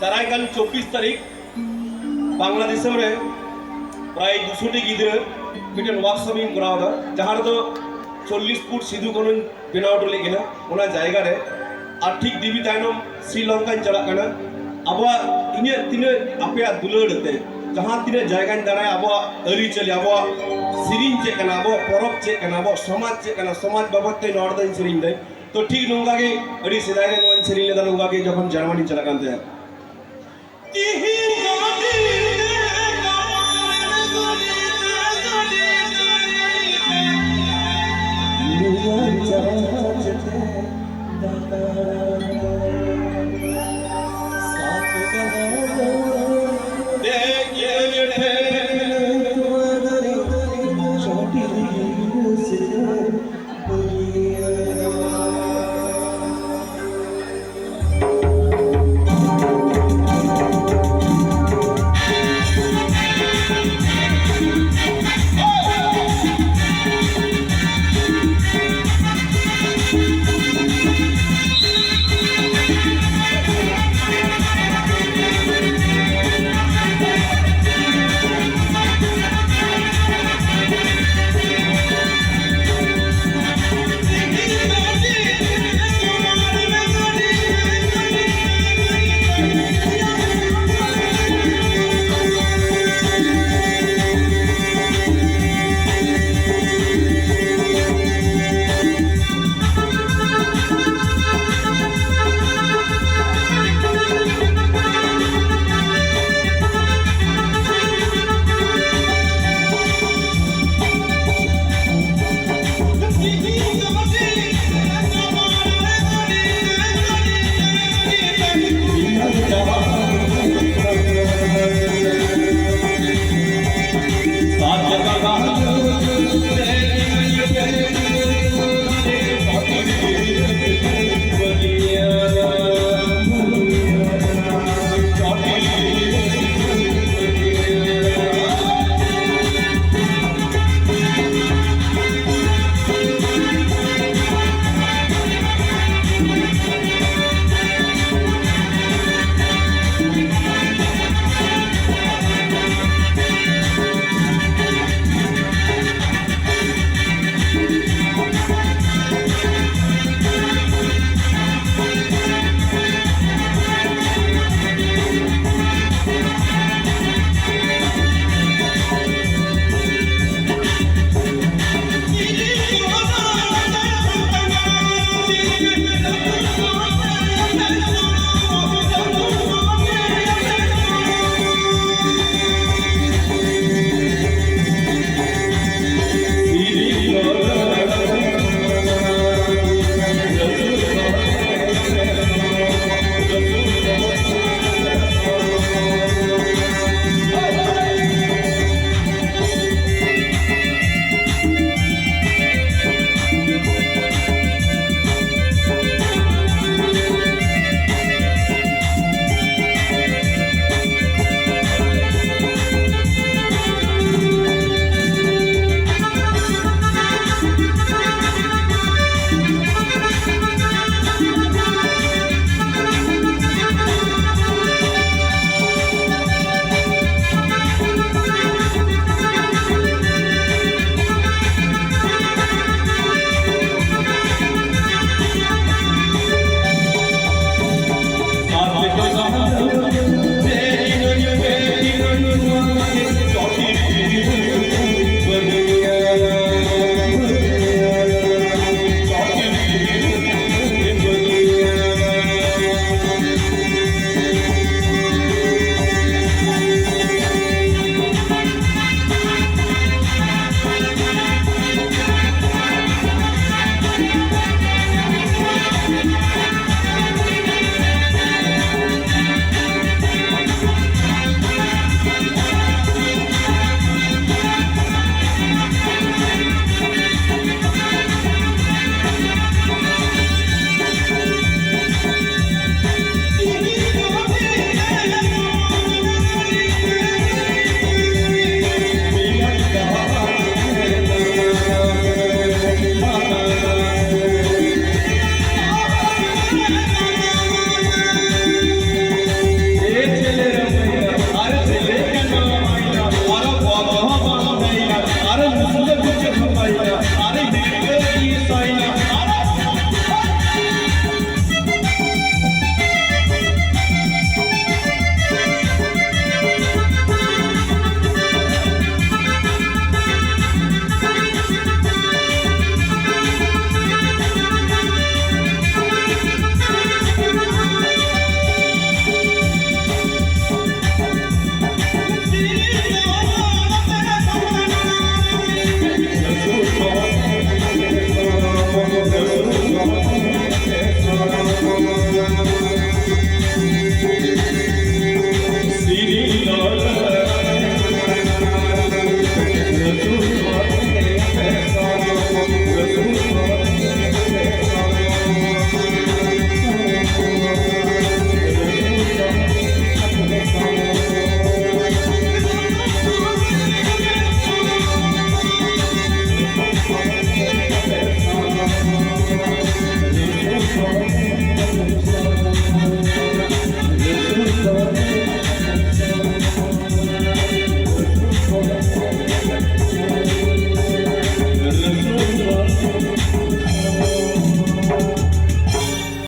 दारायकान 24 तारीख बांग्लादेश में प्राय 200 गिद्रा मिटन वर्कशॉप इन करावदा जहां दो 40 फुट सिधु कोन बनावट लेकिन ओना जायगा रे आर्थिक दिबी तायनम श्रीलंका चला कना अब इने तिने आपे दुलड़ते जहां तिने जायगा दाराय अब अरी चले अब सिरिन चे कना अब परब चे कना अब समाज चे कना समाज बाबत ते नॉर्दर्न सिरिन दे तो ठीक नोंगा के अड़ी सिदाय रे नोन सिरिन ले नोंगा के जखन जर्मनी चला कांते